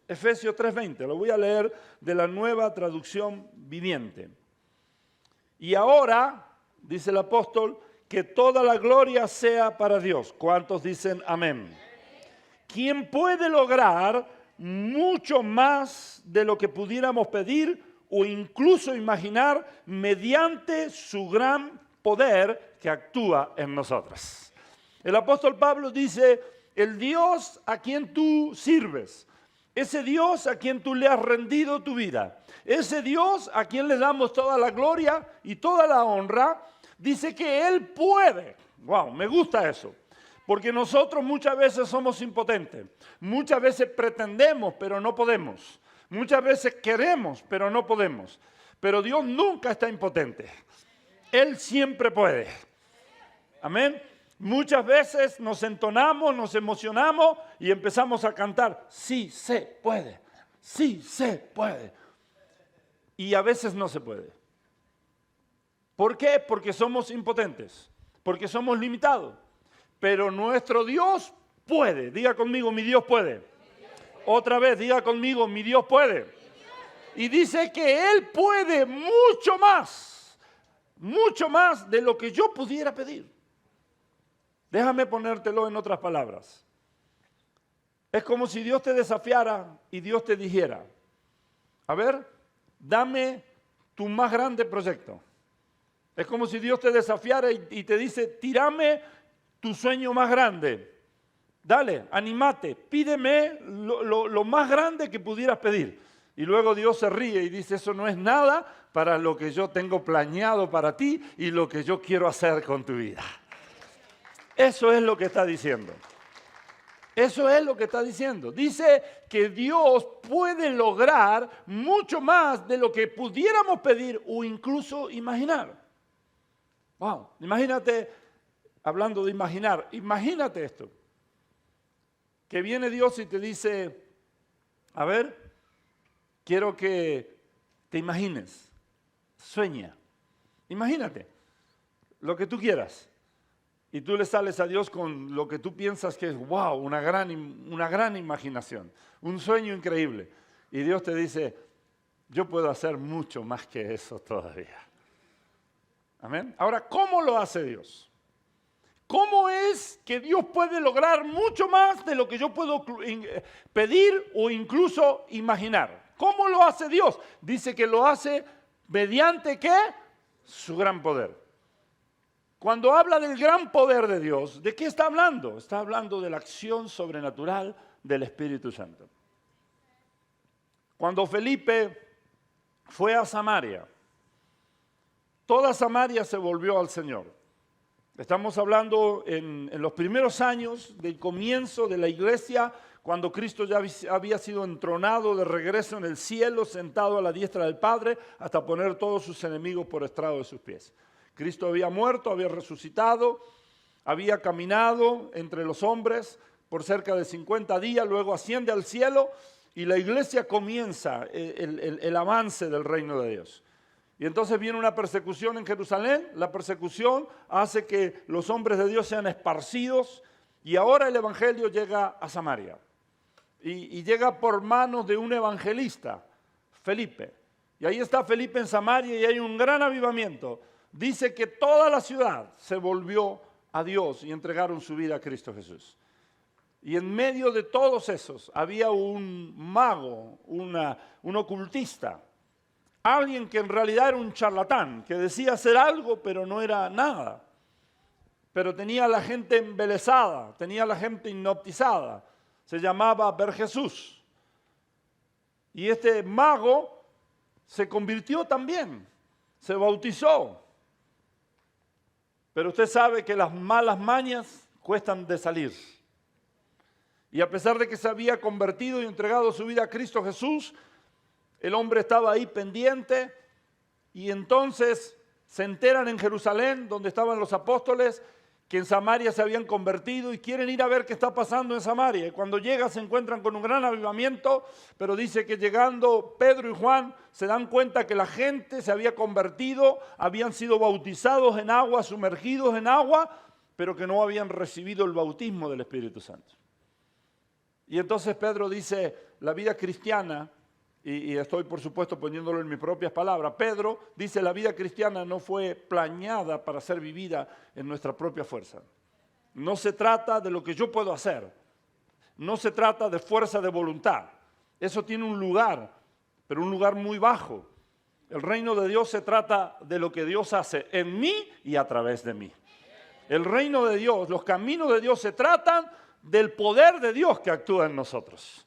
Efesios 3:20, lo voy a leer de la Nueva Traducción Viviente. Y ahora, dice el apóstol, que toda la gloria sea para Dios. ¿Cuántos dicen amén? ¿Quién puede lograr mucho más de lo que pudiéramos pedir o incluso imaginar mediante su gran poder que actúa en nosotros? El apóstol Pablo dice, el Dios a quien tú sirves, ese Dios a quien tú le has rendido tu vida, ese Dios a quien le damos toda la gloria y toda la honra, dice que Él puede. Wow, me gusta eso. Porque nosotros muchas veces somos impotentes. Muchas veces pretendemos, pero no podemos. Muchas veces queremos, pero no podemos. Pero Dios nunca está impotente. Él siempre puede. Amén. Muchas veces nos entonamos, nos emocionamos y empezamos a cantar. Sí se puede. Sí se puede. Y a veces no se puede. ¿Por qué? Porque somos impotentes. Porque somos limitados. Pero nuestro Dios puede. Diga conmigo, mi Dios puede. Otra vez, diga conmigo, mi Dios puede. Y dice que Él puede mucho más de lo que yo pudiera pedir. Déjame ponértelo en otras palabras. Es como si Dios te desafiara y Dios te dijera, a ver, dame tu más grande proyecto. Es como si Dios te desafiara y te dice, tírame tu sueño más grande. Dale, anímate, pídeme lo más grande que pudieras pedir. Y luego Dios se ríe y dice, eso no es nada para lo que yo tengo planeado para ti y lo que yo quiero hacer con tu vida. Eso es lo que está diciendo. Eso es lo que está diciendo. Dice que Dios puede lograr mucho más de lo que pudiéramos pedir o incluso imaginar. Wow, imagínate, hablando de imaginar, imagínate esto. Que viene Dios y te dice, a ver, quiero que te imagines, sueña, imagínate lo que tú quieras. Y tú le sales a Dios con lo que tú piensas que es, wow, una gran imaginación, un sueño increíble. Y Dios te dice, yo puedo hacer mucho más que eso todavía. Amén. Ahora, ¿cómo lo hace Dios? ¿Cómo es que Dios puede lograr mucho más de lo que yo puedo pedir o incluso imaginar? ¿Cómo lo hace Dios? Dice que lo hace mediante ¿qué? Su gran poder. Cuando habla del gran poder de Dios, ¿de qué está hablando? Está hablando de la acción sobrenatural del Espíritu Santo. Cuando Felipe fue a Samaria, toda Samaria se volvió al Señor. Estamos hablando en los primeros años del comienzo de la iglesia, cuando Cristo ya había sido entronado de regreso en el cielo, sentado a la diestra del Padre, hasta poner todos sus enemigos por estrado de sus pies. Cristo había muerto, había resucitado, había caminado entre los hombres por cerca de 50 días, luego asciende al cielo y la iglesia comienza el avance del reino de Dios. Y entonces viene una persecución en Jerusalén, la persecución hace que los hombres de Dios sean esparcidos y ahora el evangelio llega a Samaria. Y llega por manos de un evangelista, Felipe. Y ahí está Felipe en Samaria y hay un gran avivamiento. Dice que toda la ciudad se volvió a Dios y entregaron su vida a Cristo Jesús. Y en medio de todos esos había un mago, un ocultista, alguien que en realidad era un charlatán, que decía hacer algo pero no era nada. Pero tenía a la gente embelesada, tenía a la gente hipnotizada. Se llamaba Bar-Jesús. Y este mago se convirtió también, se bautizó. Pero usted sabe que las malas mañas cuestan de salir. Y a pesar de que se había convertido y entregado su vida a Cristo Jesús, el hombre estaba ahí pendiente y entonces se enteran en Jerusalén, donde estaban los apóstoles, que en Samaria se habían convertido y quieren ir a ver qué está pasando en Samaria. Y cuando llegan se encuentran con un gran avivamiento, pero dice que llegando Pedro y Juan se dan cuenta que la gente se había convertido, habían sido bautizados en agua, sumergidos en agua, pero que no habían recibido el bautismo del Espíritu Santo. Y entonces Pedro dice, la vida cristiana, y estoy por supuesto poniéndolo en mis propias palabras, Pedro dice, la vida cristiana no fue planeada para ser vivida en nuestra propia fuerza. No se trata de lo que yo puedo hacer, no se trata de fuerza de voluntad. Eso tiene un lugar, pero un lugar muy bajo. El reino de Dios se trata de lo que Dios hace en mí y a través de mí. El reino de Dios, los caminos de Dios se tratan del poder de Dios que actúa en nosotros.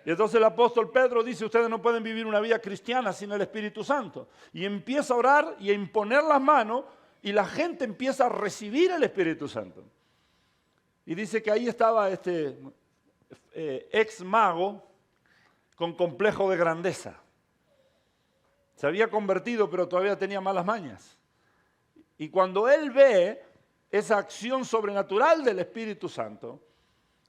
Y entonces el apóstol Pedro dice, ustedes no pueden vivir una vida cristiana sin el Espíritu Santo. Y empieza a orar y a imponer las manos y la gente empieza a recibir el Espíritu Santo. Y dice que ahí estaba este ex mago con complejo de grandeza. Se había convertido, pero todavía tenía malas mañas. Y cuando él ve esa acción sobrenatural del Espíritu Santo,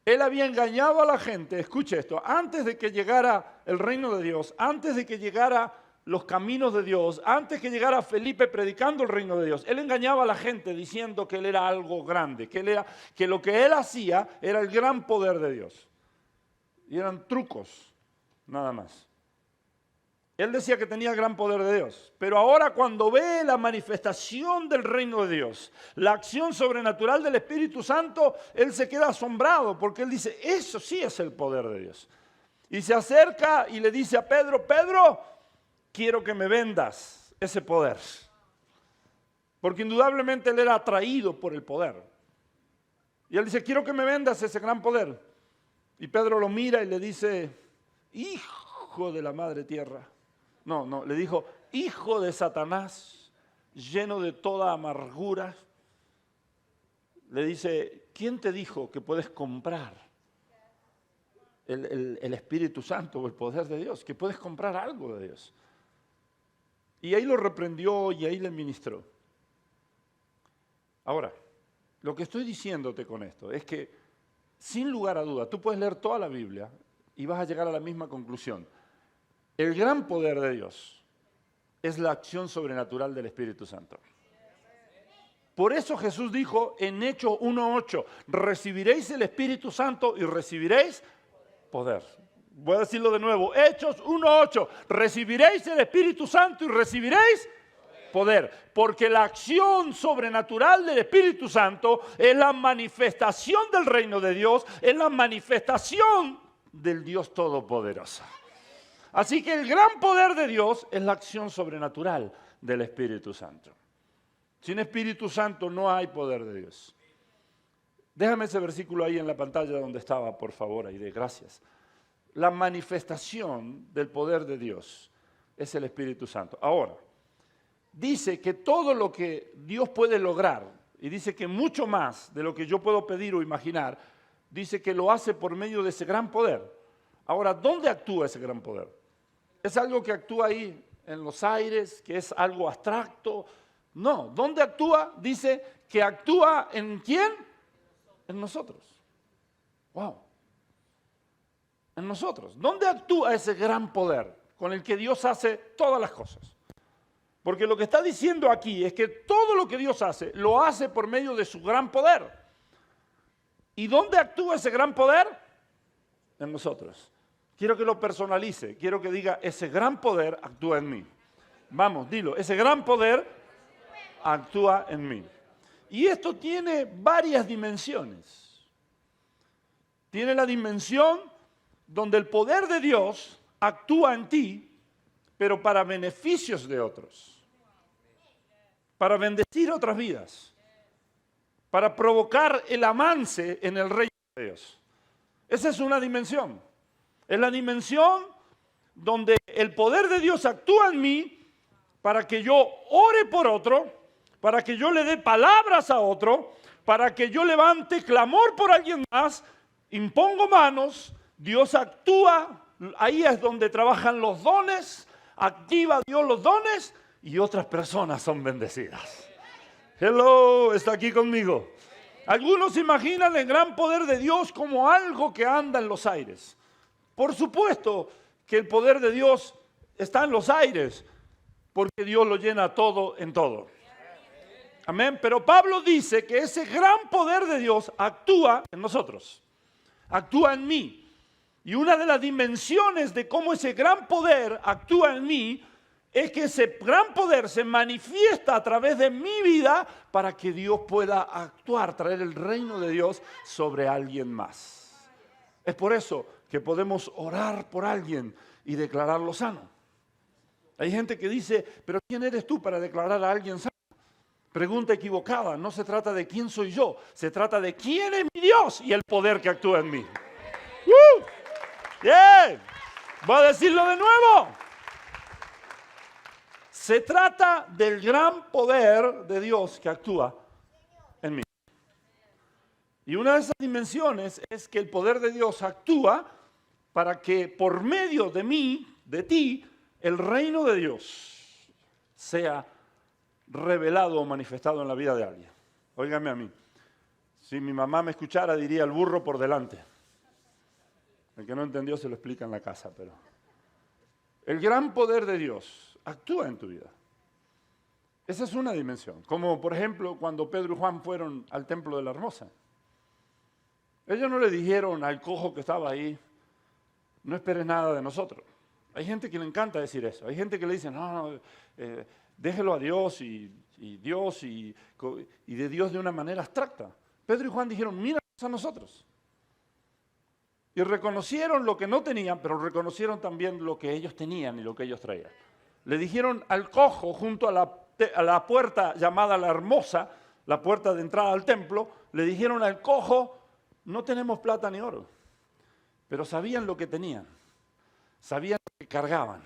él había engañado a la gente, escuche esto, antes de que llegara el reino de Dios, antes de que llegara los caminos de Dios, antes que llegara Felipe predicando el reino de Dios, él engañaba a la gente diciendo que él era algo grande, que lo que él hacía era el gran poder de Dios. Y eran trucos, nada más. Él decía que tenía el gran poder de Dios, pero ahora cuando ve la manifestación del reino de Dios, la acción sobrenatural del Espíritu Santo, él se queda asombrado porque él dice, eso sí es el poder de Dios. Y se acerca y le dice a Pedro, Pedro, quiero que me vendas ese poder. Porque indudablemente él era atraído por el poder. Y él dice, quiero que me vendas ese gran poder. Y Pedro lo mira y le dice, hijo de la madre tierra. No, le dijo, hijo de Satanás, lleno de toda amargura. Le dice, ¿quién te dijo que puedes comprar el Espíritu Santo o el poder de Dios? Que puedes comprar algo de Dios. Y ahí lo reprendió y ahí le ministró. Ahora, lo que estoy diciéndote con esto es que, sin lugar a duda, tú puedes leer toda la Biblia y vas a llegar a la misma conclusión. El gran poder de Dios es la acción sobrenatural del Espíritu Santo. Por eso Jesús dijo en Hechos 1:8, recibiréis el Espíritu Santo y recibiréis poder. Voy a decirlo de nuevo, Hechos 1:8, recibiréis el Espíritu Santo y recibiréis poder. Porque la acción sobrenatural del Espíritu Santo es la manifestación del reino de Dios, es la manifestación del Dios Todopoderoso. Así que el gran poder de Dios es la acción sobrenatural del Espíritu Santo. Sin Espíritu Santo no hay poder de Dios. Déjame ese versículo ahí en la pantalla donde estaba, por favor, Aide, gracias. La manifestación del poder de Dios es el Espíritu Santo. Ahora, dice que todo lo que Dios puede lograr, y dice que mucho más de lo que yo puedo pedir o imaginar, dice que lo hace por medio de ese gran poder. Ahora, ¿dónde actúa ese gran poder? ¿Es algo que actúa ahí en los aires, que es algo abstracto? No, ¿dónde actúa? Dice que actúa ¿en quién? En nosotros. Wow. En nosotros. ¿Dónde actúa ese gran poder con el que Dios hace todas las cosas? Porque lo que está diciendo aquí es que todo lo que Dios hace, lo hace por medio de su gran poder. ¿Y dónde actúa ese gran poder? En nosotros. Quiero que lo personalice, quiero que diga, ese gran poder actúa en mí. Vamos, dilo, ese gran poder actúa en mí. Y esto tiene varias dimensiones. Tiene la dimensión donde el poder de Dios actúa en ti, pero para beneficios de otros. Para bendecir otras vidas. Para provocar el avance en el reino de Dios. Esa es una dimensión. Es la dimensión donde el poder de Dios actúa en mí para que yo ore por otro, para que yo le dé palabras a otro, para que yo levante clamor por alguien más, impongo manos, Dios actúa, ahí es donde trabajan los dones, activa Dios los dones y otras personas son bendecidas. Hello, está aquí conmigo. Algunos imaginan el gran poder de Dios como algo que anda en los aires. Por supuesto que el poder de Dios está en los aires, porque Dios lo llena todo en todo. Amén. Pero Pablo dice que ese gran poder de Dios actúa en nosotros, actúa en mí. Y una de las dimensiones de cómo ese gran poder actúa en mí es que ese gran poder se manifiesta a través de mi vida para que Dios pueda actuar, traer el reino de Dios sobre alguien más. Es por eso que podemos orar por alguien y declararlo sano. Hay gente que dice, pero ¿quién eres tú para declarar a alguien sano? Pregunta equivocada, no se trata de quién soy yo, se trata de quién es mi Dios y el poder que actúa en mí. Bien, voy a decirlo de nuevo. Se trata del gran poder de Dios que actúa en mí. Y una de esas dimensiones es que el poder de Dios actúa para que por medio de mí, de ti, el reino de Dios sea revelado o manifestado en la vida de alguien. Óigame a mí. Si mi mamá me escuchara, diría el burro por delante. El que no entendió se lo explica en la casa, pero el gran poder de Dios actúa en tu vida. Esa es una dimensión. Como por ejemplo cuando Pedro y Juan fueron al templo de la Hermosa. Ellos no le dijeron al cojo que estaba ahí, no esperes nada de nosotros. Hay gente que le encanta decir eso. Hay gente que le dice, no, déjelo a Dios y de Dios de una manera abstracta. Pedro y Juan dijeron, míranos a nosotros. Y reconocieron lo que no tenían, pero reconocieron también lo que ellos tenían y lo que ellos traían. Le dijeron al cojo junto a la puerta llamada la Hermosa, la puerta de entrada al templo, le dijeron al cojo, no tenemos plata ni oro, pero sabían lo que tenían, sabían lo que cargaban,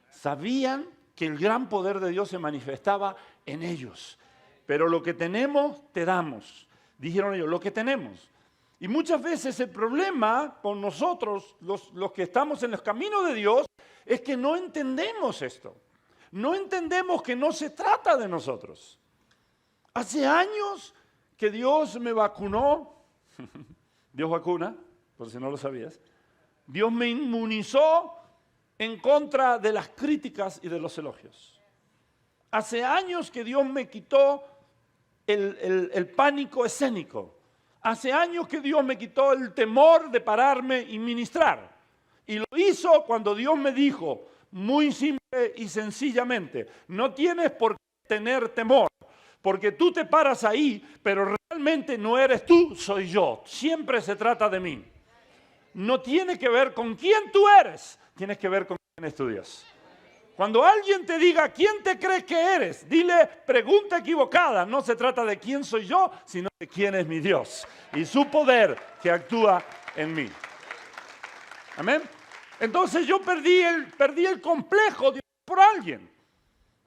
sabían que el gran poder de Dios se manifestaba en ellos. Pero lo que tenemos, te damos. Dijeron ellos, lo que tenemos. Y muchas veces el problema con nosotros, los que estamos en los caminos de Dios, es que no entendemos esto. No entendemos que no se trata de nosotros. Hace años que Dios me vacunó. Dios vacuna, por si no lo sabías. Dios me inmunizó en contra de las críticas y de los elogios. Hace años que Dios me quitó el pánico escénico. Hace años que Dios me quitó el temor de pararme y ministrar. Y lo hizo cuando Dios me dijo, muy simple y sencillamente, no tienes por qué tener temor, porque tú te paras ahí, pero realmente no eres tú, soy yo. Siempre se trata de mí. No tiene que ver con quién tú eres, tienes que ver con quién es tu Dios. Cuando alguien te diga, ¿quién te crees que eres? Dile, pregunta equivocada. No se trata de quién soy yo, sino de quién es mi Dios y su poder que actúa en mí. Amén. Entonces yo perdí el complejo de orar por alguien.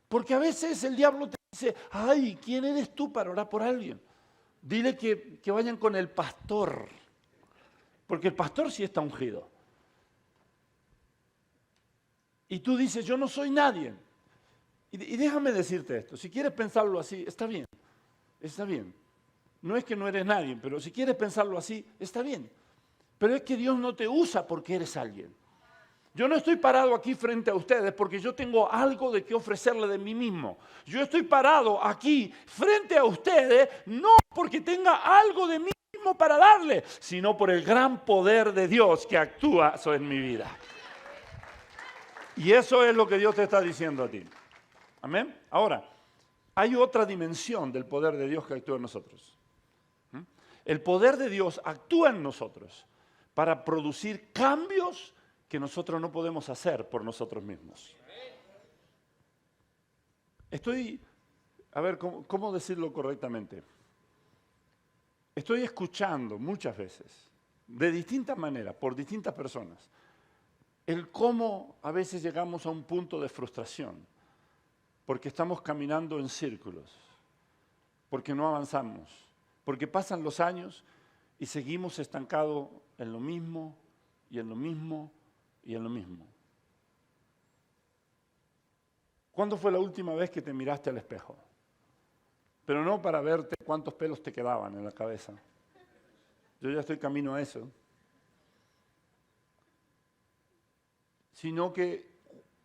Porque a veces el diablo te dice, ay, ¿quién eres tú para orar por alguien? Dile que vayan con el pastor. Porque el pastor sí está ungido. Y tú dices, yo no soy nadie. Y déjame decirte esto, si quieres pensarlo así, está bien, está bien. No es que no eres nadie, pero si quieres pensarlo así, está bien. Pero es que Dios no te usa porque eres alguien. Yo no estoy parado aquí frente a ustedes porque yo tengo algo de qué ofrecerle de mí mismo. Yo estoy parado aquí frente a ustedes no porque tenga algo de mí mismo para darle, sino por el gran poder de Dios que actúa en mi vida. Y eso es lo que Dios te está diciendo a ti. Amén. Ahora, hay otra dimensión del poder de Dios que actúa en nosotros. El poder de Dios actúa en nosotros para producir cambios que nosotros no podemos hacer por nosotros mismos. A ver, ¿cómo decirlo correctamente? Estoy escuchando muchas veces, de distintas maneras, por distintas personas, el cómo a veces llegamos a un punto de frustración, porque estamos caminando en círculos, porque no avanzamos, porque pasan los años y seguimos estancados en lo mismo, y en lo mismo, y en lo mismo. ¿Cuándo fue la última vez que te miraste al espejo? Pero no para verte cuántos pelos te quedaban en la cabeza. Yo ya estoy camino a eso. Sino que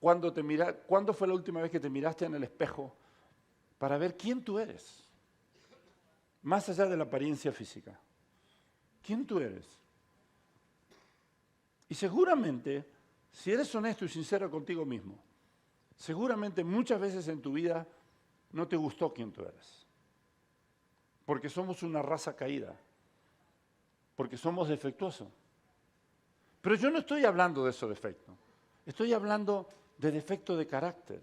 ¿cuándo fue la última vez que te miraste en el espejo para ver quién tú eres? Más allá de la apariencia física. ¿Quién tú eres? Y seguramente, si eres honesto y sincero contigo mismo, seguramente muchas veces en tu vida no te gustó quién tú eres. Porque somos una raza caída. Porque somos defectuosos. Pero yo no estoy hablando de esos defectos. Estoy hablando de defecto de carácter.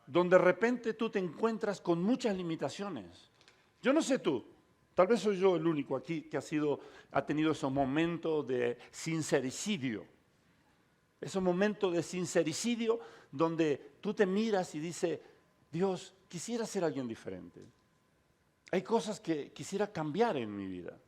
Donde de repente tú te encuentras con muchas limitaciones. Yo no sé tú, tal vez soy yo el único aquí que ha tenido esos momentos de sincericidio. Esos momentos de sincericidio donde tú te miras y dices, Dios, quisiera ser alguien diferente. Hay cosas que quisiera cambiar en mi vida.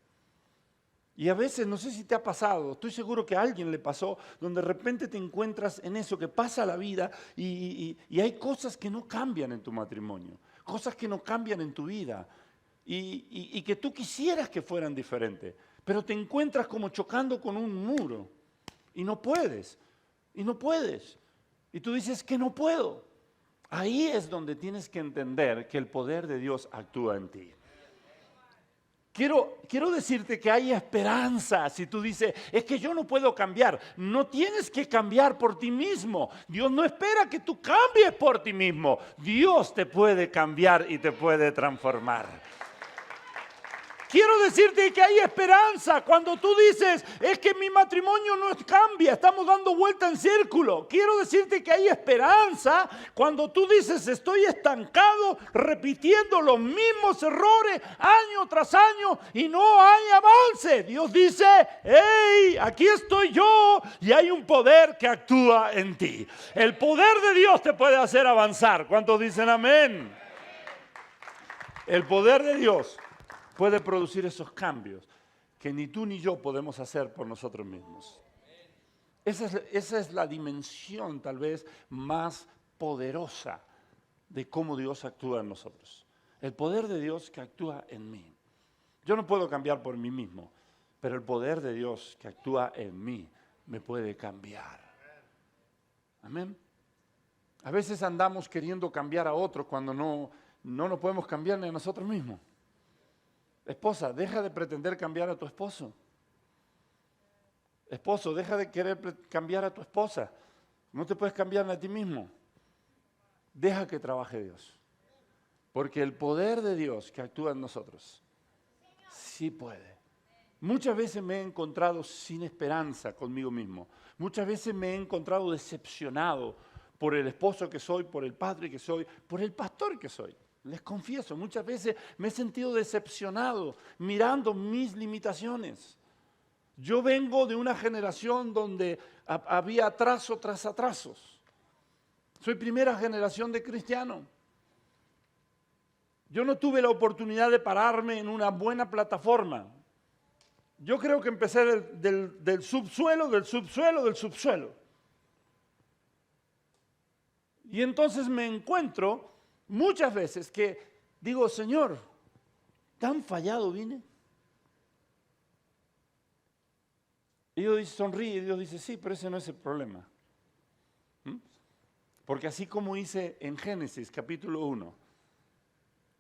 Y a veces, no sé si te ha pasado, estoy seguro que a alguien le pasó, donde de repente te encuentras en eso, que pasa la vida y hay cosas que no cambian en tu matrimonio, cosas que no cambian en tu vida y que tú quisieras que fueran diferentes, pero te encuentras como chocando con un muro y no puedes, y no puedes. Y tú dices que no puedo. Ahí es donde tienes que entender que el poder de Dios actúa en ti. Quiero decirte que hay esperanza si tú dices, es que yo no puedo cambiar. No tienes que cambiar por ti mismo. Dios no espera que tú cambies por ti mismo. Dios te puede cambiar y te puede transformar. Quiero decirte que hay esperanza cuando tú dices, es que mi matrimonio no cambia, estamos dando vuelta en círculo. Quiero decirte que hay esperanza cuando tú dices, estoy estancado, repitiendo los mismos errores año tras año y no hay avance. Dios dice, hey, aquí estoy yo y hay un poder que actúa en ti. El poder de Dios te puede hacer avanzar. ¿Cuántos dicen amén? El poder de Dios puede producir esos cambios que ni tú ni yo podemos hacer por nosotros mismos. Esa es la dimensión tal vez más poderosa de cómo Dios actúa en nosotros. El poder de Dios que actúa en mí. Yo no puedo cambiar por mí mismo, pero el poder de Dios que actúa en mí me puede cambiar. Amén. A veces andamos queriendo cambiar a otros cuando no nos podemos cambiar ni a nosotros mismos. Esposa, deja de pretender cambiar a tu esposo. Esposo, deja de querer cambiar a tu esposa. No te puedes cambiar a ti mismo. Deja que trabaje Dios. Porque el poder de Dios que actúa en nosotros, sí puede. Muchas veces me he encontrado sin esperanza conmigo mismo. Muchas veces me he encontrado decepcionado por el esposo que soy, por el padre que soy, por el pastor que soy. Les confieso, muchas veces me he sentido decepcionado mirando mis limitaciones. Yo vengo de una generación donde había atraso tras atrasos. Soy primera generación de cristiano. Yo no tuve la oportunidad de pararme en una buena plataforma. Yo creo que empecé del subsuelo, del subsuelo, del subsuelo. Y entonces me encuentro muchas veces que digo, Señor, ¿tan fallado vine? Y Dios sonríe y Dios dice, sí, pero ese no es el problema. Porque así como hice en Génesis capítulo 1,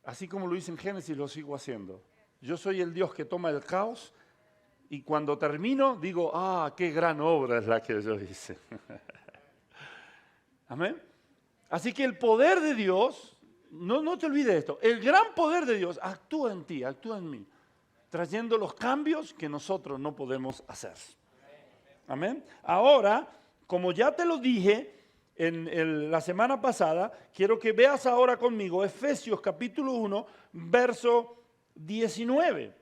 así como lo hice en Génesis lo sigo haciendo. Yo soy el Dios que toma el caos y cuando termino digo, qué gran obra es la que yo hice. Amén. Así que el poder de Dios, no te olvides de esto, el gran poder de Dios actúa en ti, actúa en mí, trayendo los cambios que nosotros no podemos hacer. Amén. Ahora, como ya te lo dije la semana pasada, quiero que veas ahora conmigo Efesios capítulo 1, verso 19.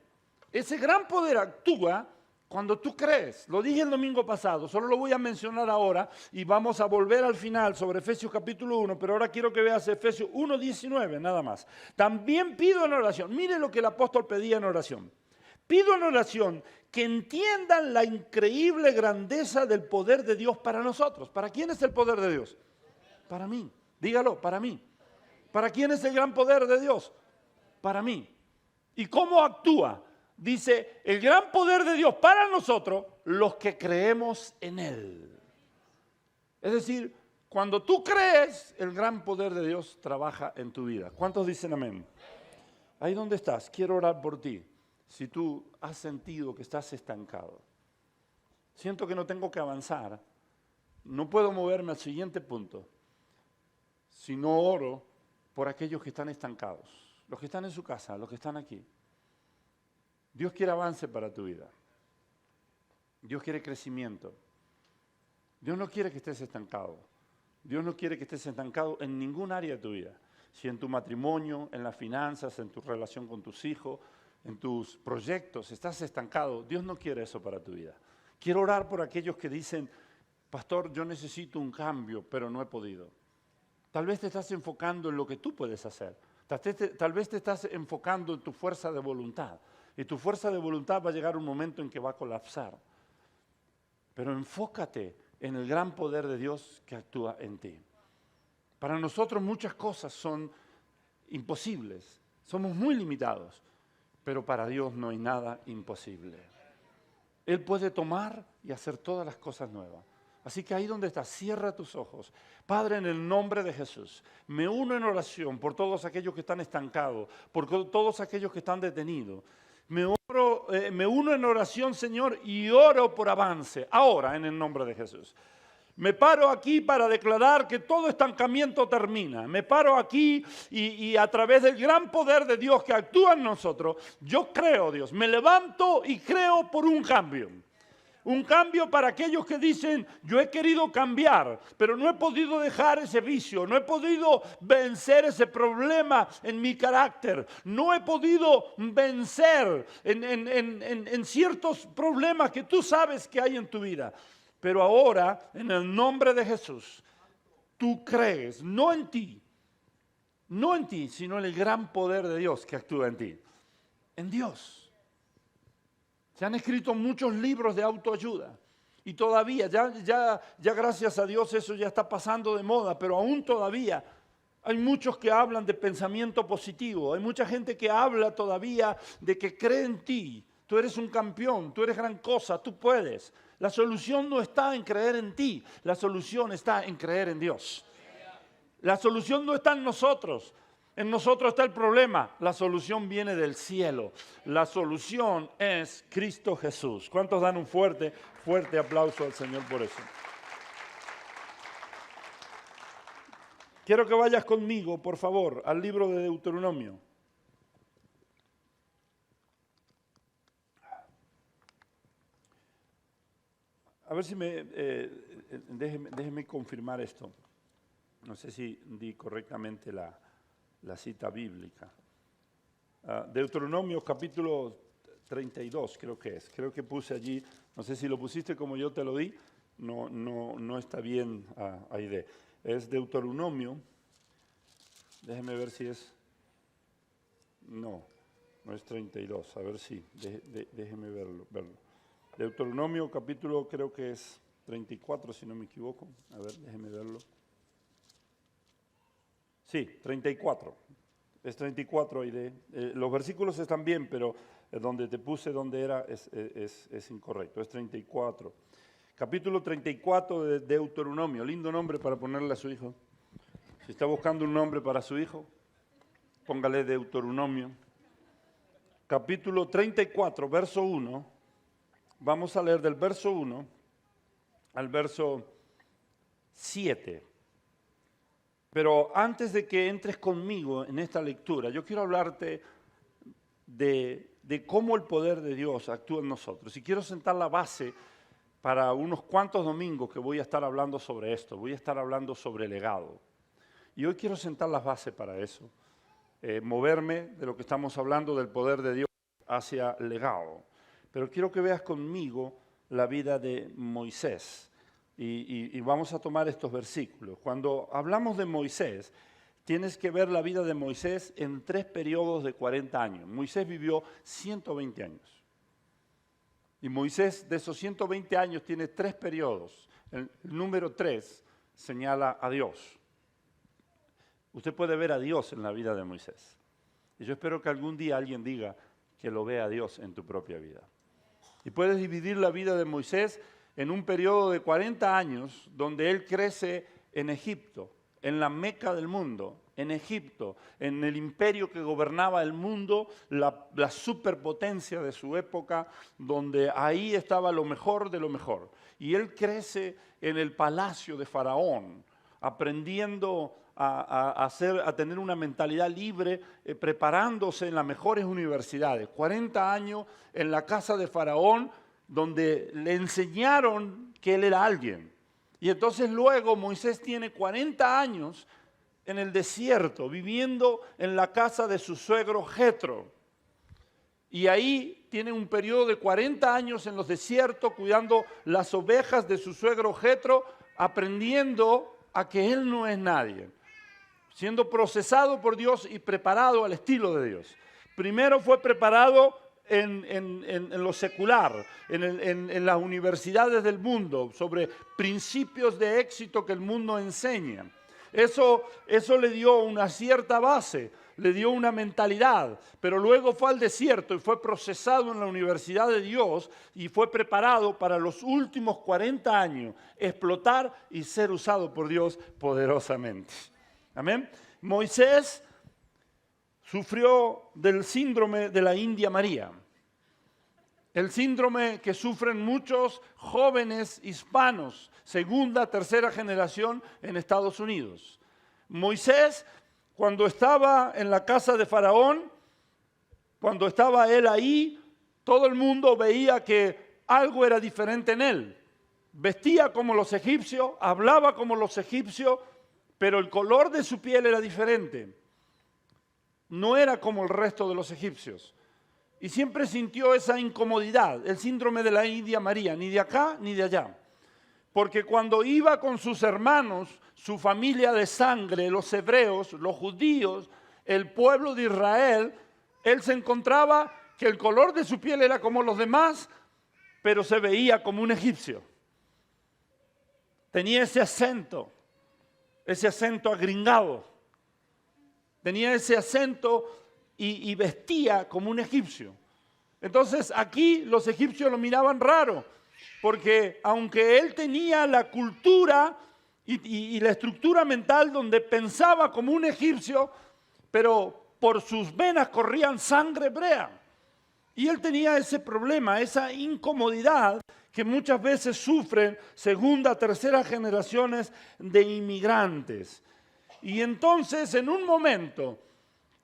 Ese gran poder actúa cuando tú crees. Lo dije el domingo pasado, solo lo voy a mencionar ahora y vamos a volver al final sobre Efesios capítulo 1, pero ahora quiero que veas Efesios 1, 19, nada más. También pido en oración, mire lo que el apóstol pedía en oración. Pido en oración que entiendan la increíble grandeza del poder de Dios para nosotros. ¿Para quién es el poder de Dios? Para mí. Dígalo, para mí. ¿Para quién es el gran poder de Dios? Para mí. ¿Y cómo actúa? Dice, el gran poder de Dios para nosotros, los que creemos en Él. Es decir, cuando tú crees, el gran poder de Dios trabaja en tu vida. ¿Cuántos dicen amén? Ahí donde estás, quiero orar por ti. Si tú has sentido que estás estancado, Siento que no tengo que avanzar. No puedo moverme al siguiente punto si no oro por aquellos que están estancados, los que están en su casa, los que están aquí. Dios quiere avance para tu vida. Dios quiere crecimiento. Dios no quiere que estés estancado. Dios no quiere que estés estancado en ningún área de tu vida. Si en tu matrimonio, en las finanzas, en tu relación con tus hijos, en tus proyectos, estás estancado, Dios no quiere eso para tu vida. Quiero orar por aquellos que dicen, pastor, yo necesito un cambio, pero no he podido. Tal vez te estás enfocando en lo que tú puedes hacer. Tal vez te estás enfocando en tu fuerza de voluntad. Y tu fuerza de voluntad va a llegar un momento en que va a colapsar. Pero enfócate en el gran poder de Dios que actúa en ti. Para nosotros muchas cosas son imposibles. Somos muy limitados. Pero para Dios no hay nada imposible. Él puede tomar y hacer todas las cosas nuevas. Así que ahí donde estás, cierra tus ojos. Padre, en el nombre de Jesús, me uno en oración por todos aquellos que están estancados, por todos aquellos que están detenidos. Me uno en oración, Señor, y oro por avance, ahora en el nombre de Jesús. Me paro aquí para declarar que todo estancamiento termina. Me paro aquí y a través del gran poder de Dios que actúa en nosotros, yo creo, Dios, me levanto y creo por un cambio. Un cambio para aquellos que dicen, yo he querido cambiar, pero no he podido dejar ese vicio, no he podido vencer ese problema en mi carácter, no he podido vencer en ciertos problemas que tú sabes que hay en tu vida. Pero ahora, en el nombre de Jesús, tú crees, no en ti, sino en el gran poder de Dios que actúa en ti, en Dios. Se han escrito muchos libros de autoayuda y todavía, ya gracias a Dios eso ya está pasando de moda, pero aún todavía hay muchos que hablan de pensamiento positivo, hay mucha gente que habla todavía de que cree en ti, tú eres un campeón, tú eres gran cosa, tú puedes. La solución no está en creer en ti, la solución está en creer en Dios. La solución no está en nosotros. En nosotros está el problema, la solución viene del cielo. La solución es Cristo Jesús. ¿Cuántos dan un fuerte aplauso al Señor por eso? Quiero que vayas conmigo, por favor, al libro de Deuteronomio. A ver si déjeme confirmar esto. No sé si di correctamente la cita bíblica. Deuteronomio capítulo 32 creo que es. Creo que puse allí, no sé si lo pusiste como yo te lo di, no está bien ahí. Es Deuteronomio, déjeme ver si es, no es 32, a ver si, déjeme verlo. Deuteronomio capítulo creo que es 34 si no me equivoco, a ver, déjeme verlo. Sí, 34. Es 34 y los versículos están bien, pero donde te puse donde era es incorrecto. Es 34. Capítulo 34 de Deuteronomio. Lindo nombre para ponerle a su hijo. Si está buscando un nombre para su hijo, póngale Deuteronomio. Capítulo 34, verso 1. Vamos a leer del verso 1 al verso 7. Pero antes de que entres conmigo en esta lectura, yo quiero hablarte de cómo el poder de Dios actúa en nosotros. Y quiero sentar la base para unos cuantos domingos que voy a estar hablando sobre esto. Voy a estar hablando sobre legado. Y hoy quiero sentar las bases para eso. Moverme de lo que estamos hablando del poder de Dios hacia legado. Pero quiero que veas conmigo la vida de Moisés. Y vamos a tomar estos versículos. Cuando hablamos de Moisés, tienes que ver la vida de Moisés en 3 periodos de 40 años. Moisés vivió 120 años. Y Moisés de esos 120 años tiene 3 periodos. El número 3 señala a Dios. Usted puede ver a Dios en la vida de Moisés. Y yo espero que algún día alguien diga que lo vea a Dios en tu propia vida. Y puedes dividir la vida de Moisés en un periodo de 40 años donde él crece en Egipto, en la Meca del mundo, en Egipto, en el imperio que gobernaba el mundo, la superpotencia de su época, donde ahí estaba lo mejor de lo mejor. Y él crece en el palacio de Faraón, aprendiendo a tener una mentalidad libre, preparándose en las mejores universidades. 40 años en la casa de Faraón, donde le enseñaron que él era alguien. Y entonces luego Moisés tiene 40 años en el desierto, viviendo en la casa de su suegro Jetro. Y ahí tiene un periodo de 40 años en los desiertos, cuidando las ovejas de su suegro Jetro, aprendiendo a que él no es nadie, siendo procesado por Dios y preparado al estilo de Dios. Primero fue preparado en lo secular, en las universidades del mundo, sobre principios de éxito que el mundo enseña. Eso le dio una cierta base, le dio una mentalidad, pero luego fue al desierto y fue procesado en la universidad de Dios y fue preparado para los últimos 40 años explotar y ser usado por Dios poderosamente. Amén. Moisés sufrió del síndrome de la India María, el síndrome que sufren muchos jóvenes hispanos, segunda, tercera generación en Estados Unidos. Moisés, cuando estaba en la casa de Faraón, cuando estaba él ahí, todo el mundo veía que algo era diferente en él. Vestía como los egipcios, hablaba como los egipcios, pero el color de su piel era diferente. No era como el resto de los egipcios. Y siempre sintió esa incomodidad, el síndrome de la India María, ni de acá ni de allá. Porque cuando iba con sus hermanos, su familia de sangre, los hebreos, los judíos, el pueblo de Israel, él se encontraba que el color de su piel era como los demás, pero se veía como un egipcio. Tenía ese acento agringado. Tenía ese acento y vestía como un egipcio. Entonces aquí los egipcios lo miraban raro, porque aunque él tenía la cultura y la estructura mental donde pensaba como un egipcio, pero por sus venas corrían sangre hebrea. Y él tenía ese problema, esa incomodidad que muchas veces sufren segunda, tercera generaciones de inmigrantes. Y entonces en un momento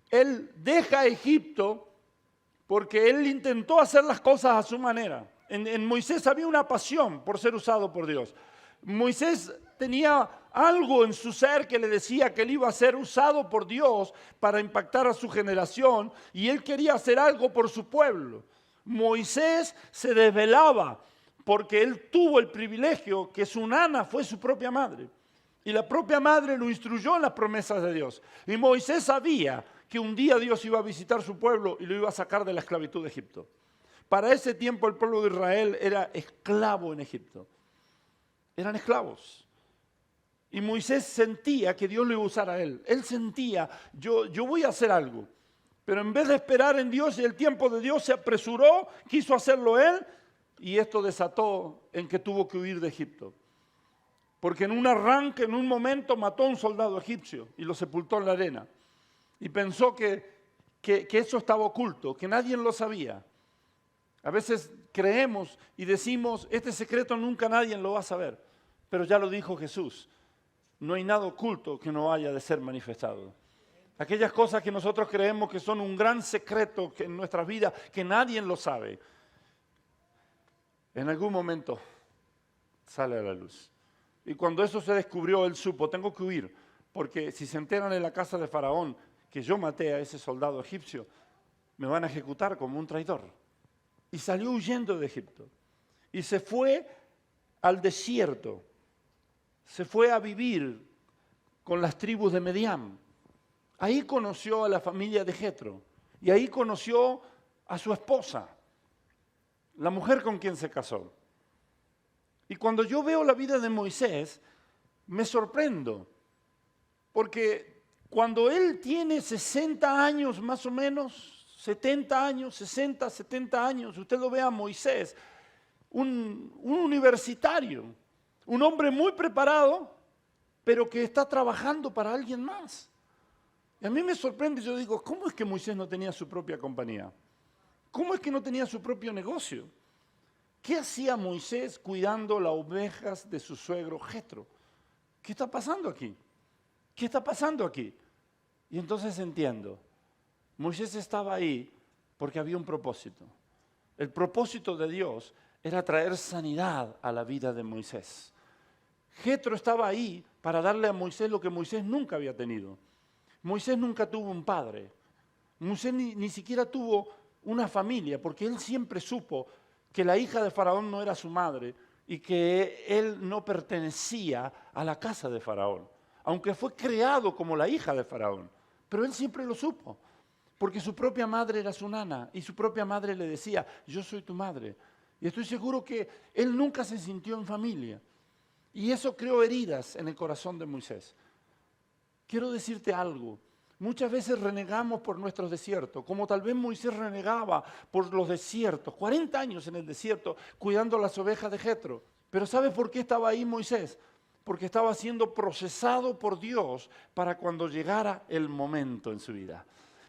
él deja Egipto porque él intentó hacer las cosas a su manera. En Moisés había una pasión por ser usado por Dios. Moisés tenía algo en su ser que le decía que él iba a ser usado por Dios para impactar a su generación y él quería hacer algo por su pueblo. Moisés se desvelaba porque él tuvo el privilegio que su nana fue su propia madre. Y la propia madre lo instruyó en las promesas de Dios. Y Moisés sabía que un día Dios iba a visitar su pueblo y lo iba a sacar de la esclavitud de Egipto. Para ese tiempo el pueblo de Israel era esclavo en Egipto. Eran esclavos. Y Moisés sentía que Dios lo iba a usar a él. Él sentía, yo voy a hacer algo. Pero en vez de esperar en Dios y el tiempo de Dios, se apresuró, quiso hacerlo él, y esto desató en que tuvo que huir de Egipto. Porque en un arranque, en un momento, mató a un soldado egipcio y lo sepultó en la arena. Y pensó que eso estaba oculto, que nadie lo sabía. A veces creemos y decimos, este secreto nunca nadie lo va a saber. Pero ya lo dijo Jesús, no hay nada oculto que no haya de ser manifestado. Aquellas cosas que nosotros creemos que son un gran secreto que en nuestras vidas, que nadie lo sabe, en algún momento sale a la luz. Y cuando eso se descubrió, él supo, tengo que huir, porque si se enteran en la casa de Faraón que yo maté a ese soldado egipcio, me van a ejecutar como un traidor. Y salió huyendo de Egipto. Y se fue al desierto. Se fue a vivir con las tribus de Medián. Ahí conoció a la familia de Jetro. Y ahí conoció a su esposa, la mujer con quien se casó. Y cuando yo veo la vida de Moisés, me sorprendo. Porque cuando él tiene 60 años más o menos, 70 años, 60, 70 años, usted lo ve a Moisés, un universitario, un hombre muy preparado, pero que está trabajando para alguien más. Y a mí me sorprende, yo digo, ¿cómo es que Moisés no tenía su propia compañía? ¿Cómo es que no tenía su propio negocio? ¿Qué hacía Moisés cuidando las ovejas de su suegro Jetro? ¿Qué está pasando aquí? ¿Qué está pasando aquí? Y entonces entiendo, Moisés estaba ahí porque había un propósito. El propósito de Dios era traer sanidad a la vida de Moisés. Jetro estaba ahí para darle a Moisés lo que Moisés nunca había tenido. Moisés nunca tuvo un padre. Moisés ni siquiera tuvo una familia, porque él siempre supo que la hija de Faraón no era su madre y que él no pertenecía a la casa de Faraón, aunque fue creado como la hija de Faraón. Pero él siempre lo supo, porque su propia madre era su nana y su propia madre le decía, yo soy tu madre. Y estoy seguro que él nunca se sintió en familia. Y eso creó heridas en el corazón de Moisés. Quiero decirte algo. Muchas veces renegamos por nuestros desiertos, como tal vez Moisés renegaba por los desiertos, 40 años en el desierto cuidando las ovejas de Jetro. Pero ¿sabes por qué estaba ahí Moisés? Porque estaba siendo procesado por Dios para cuando llegara el momento en su vida,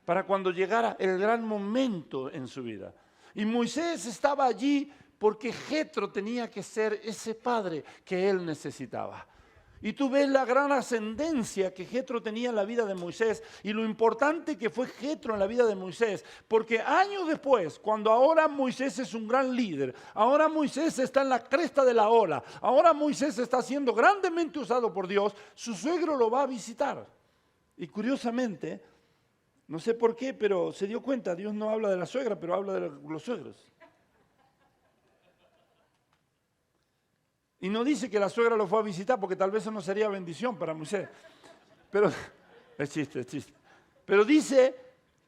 para cuando llegara el gran momento en su vida. Y Moisés estaba allí porque Jetro tenía que ser ese padre que él necesitaba. Y tú ves la gran ascendencia que Jetro tenía en la vida de Moisés y lo importante que fue Jetro en la vida de Moisés, porque años después, cuando ahora Moisés es un gran líder, ahora Moisés está en la cresta de la ola, ahora Moisés está siendo grandemente usado por Dios, su suegro lo va a visitar. Y curiosamente, no sé por qué, pero se dio cuenta, Dios no habla de la suegra, pero habla de los suegros. Y no dice que la suegra lo fue a visitar, porque tal vez eso no sería bendición para Moisés. Pero, es chiste. Pero dice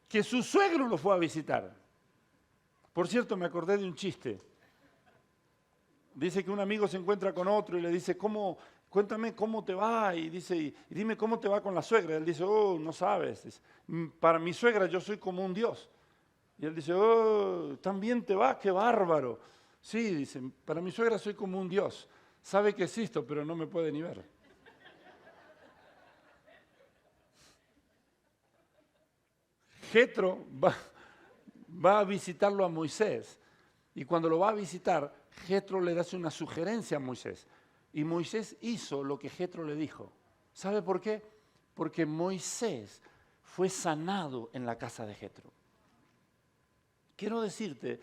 que su suegro lo fue a visitar. Por cierto, me acordé de un chiste. Dice que un amigo se encuentra con otro y le dice, cuéntame cómo te va, y dice, y dime cómo te va con la suegra. Y él dice, oh, no sabes. Dice, para mi suegra yo soy como un Dios. Y él dice, oh, también te va, qué bárbaro. Sí, dice, para mi suegra soy como un Dios. Sabe que existo, pero no me puede ni ver. Jetro va a visitarlo a Moisés. Y cuando lo va a visitar, Jetro le hace una sugerencia a Moisés. Y Moisés hizo lo que Jetro le dijo. ¿Sabe por qué? Porque Moisés fue sanado en la casa de Jetro. Quiero decirte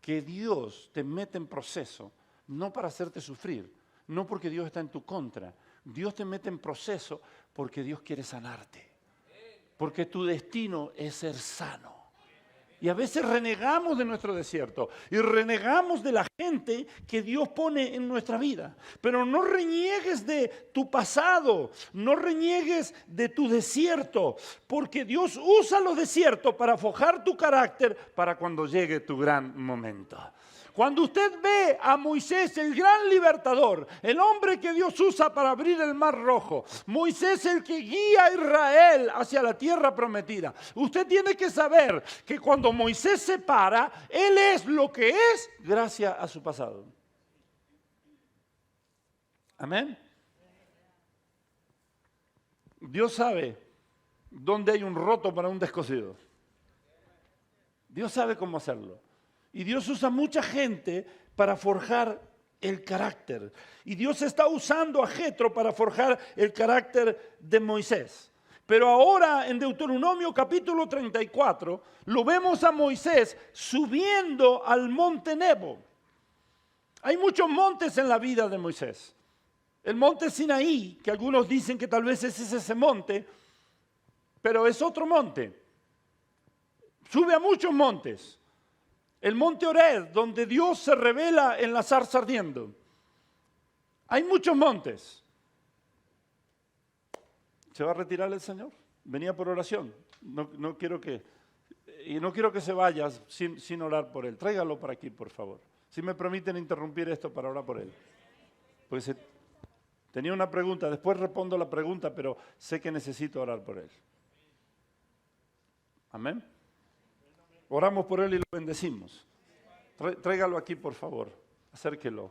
que Dios te mete en proceso, no para hacerte sufrir, no porque Dios está en tu contra. Dios te mete en proceso porque Dios quiere sanarte. Porque tu destino es ser sano. Y a veces renegamos de nuestro desierto y renegamos de la gente que Dios pone en nuestra vida. Pero no reniegues de tu pasado, no reniegues de tu desierto, porque Dios usa los desiertos para forjar tu carácter para cuando llegue tu gran momento. Cuando usted ve a Moisés, el gran libertador, el hombre que Dios usa para abrir el mar rojo, Moisés el que guía a Israel hacia la tierra prometida, usted tiene que saber que cuando Moisés se para, él es lo que es gracias a su pasado. Amén. Dios sabe dónde hay un roto para un descosido. Dios sabe cómo hacerlo. Y Dios usa mucha gente para forjar el carácter. Y Dios está usando a Jetro para forjar el carácter de Moisés. Pero ahora en Deuteronomio capítulo 34 lo vemos a Moisés subiendo al monte Nebo. Hay muchos montes en la vida de Moisés. El monte Sinaí, que algunos dicen que tal vez es ese monte, pero es otro monte. Sube a muchos montes. El monte Horeb, donde Dios se revela en la zarza ardiendo. Hay muchos montes. ¿Se va a retirar el Señor? Venía por oración. No quiero que se vaya sin orar por él. Tráigalo para aquí, por favor. Si me permiten interrumpir esto para orar por él. Porque tenía una pregunta, después respondo la pregunta, pero sé que necesito orar por él. Amén. Oramos por él y lo bendecimos. Tráigalo aquí, por favor. Acérquelo.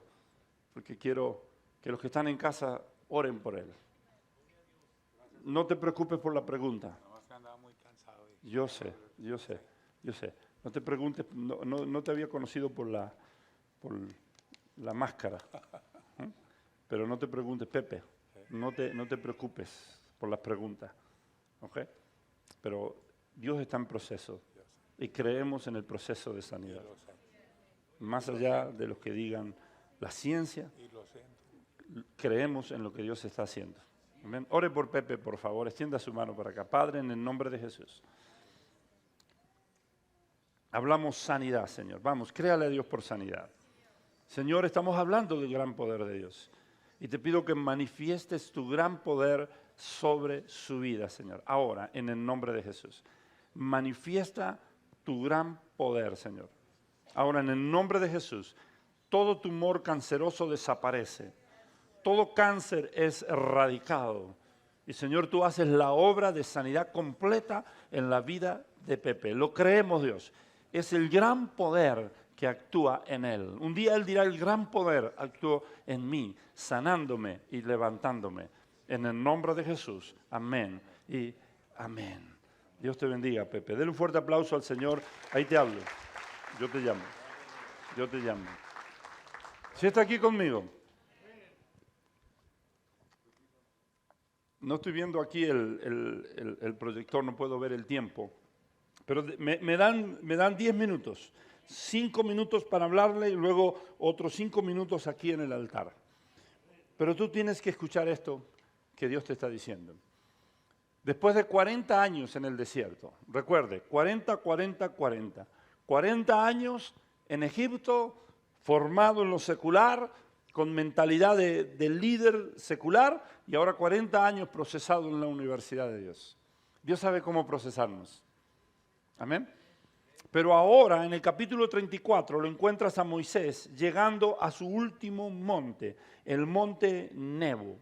Porque quiero que los que están en casa oren por él. No te preocupes por la pregunta. Yo sé. No te preguntes, no te había conocido por la máscara. ¿eh? Pero no te preguntes, Pepe, no te preocupes por las preguntas. ¿Ok? Pero Dios está en proceso y creemos en el proceso de sanidad. Más allá de los que digan la ciencia, creemos en lo que Dios está haciendo. Amén. Ore por Pepe, por favor, extienda su mano para acá. Padre, en el nombre de Jesús. Hablamos sanidad, Señor. Vamos, créale a Dios por sanidad. Señor, estamos hablando del gran poder de Dios. Y te pido que manifiestes tu gran poder sobre su vida, Señor. Ahora, en el nombre de Jesús. Manifiesta tu gran poder, Señor. Ahora, en el nombre de Jesús, todo tumor canceroso desaparece. Todo cáncer es erradicado. Y, Señor, tú haces la obra de sanidad completa en la vida de Pepe. Lo creemos, Dios. Es el gran poder que actúa en él. Un día él dirá, el gran poder actuó en mí, sanándome y levantándome. En el nombre de Jesús. Amén y amén. Dios te bendiga, Pepe. Dele un fuerte aplauso al Señor. Ahí te hablo. Yo te llamo. Si está aquí conmigo. No estoy viendo aquí el proyector, no puedo ver el tiempo. Pero me dan 10 minutos. 5 minutos para hablarle y luego otros 5 minutos aquí en el altar. Pero tú tienes que escuchar esto que Dios te está diciendo. Después de 40 años en el desierto, recuerde, 40. 40 años en Egipto, formado en lo secular, con mentalidad de líder secular, y ahora 40 años procesado en la universidad de Dios. Dios sabe cómo procesarnos. Amén. Pero ahora, en el capítulo 34, lo encuentras a Moisés llegando a su último monte, el monte Nebo.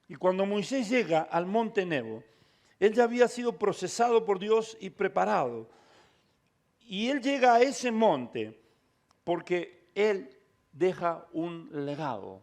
Y cuando Moisés llega al monte Nebo, él ya había sido procesado por Dios y preparado. Y él llega a ese monte porque él deja un legado.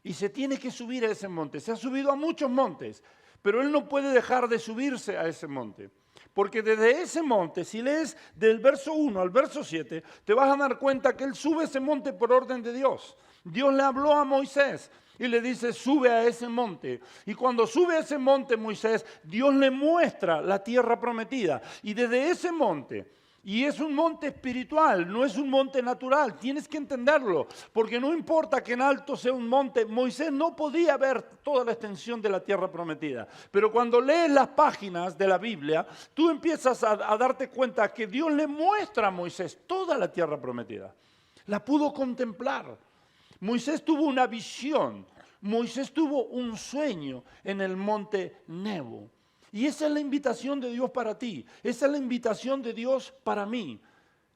Y se tiene que subir a ese monte. Se ha subido a muchos montes, pero él no puede dejar de subirse a ese monte. Porque desde ese monte, si lees del verso 1 al verso 7, te vas a dar cuenta que él sube ese monte por orden de Dios. Dios le habló a Moisés y le dice, sube a ese monte. Y cuando sube a ese monte Moisés, Dios le muestra la tierra prometida. Y desde ese monte, y es un monte espiritual, no es un monte natural, tienes que entenderlo, porque no importa que en alto sea un monte, Moisés no podía ver toda la extensión de la tierra prometida. Pero cuando lees las páginas de la Biblia, tú empiezas a darte cuenta que Dios le muestra a Moisés toda la tierra prometida. La pudo contemplar. Moisés tuvo una visión, Moisés tuvo un sueño en el monte Nebo. Y esa es la invitación de Dios para ti, esa es la invitación de Dios para mí.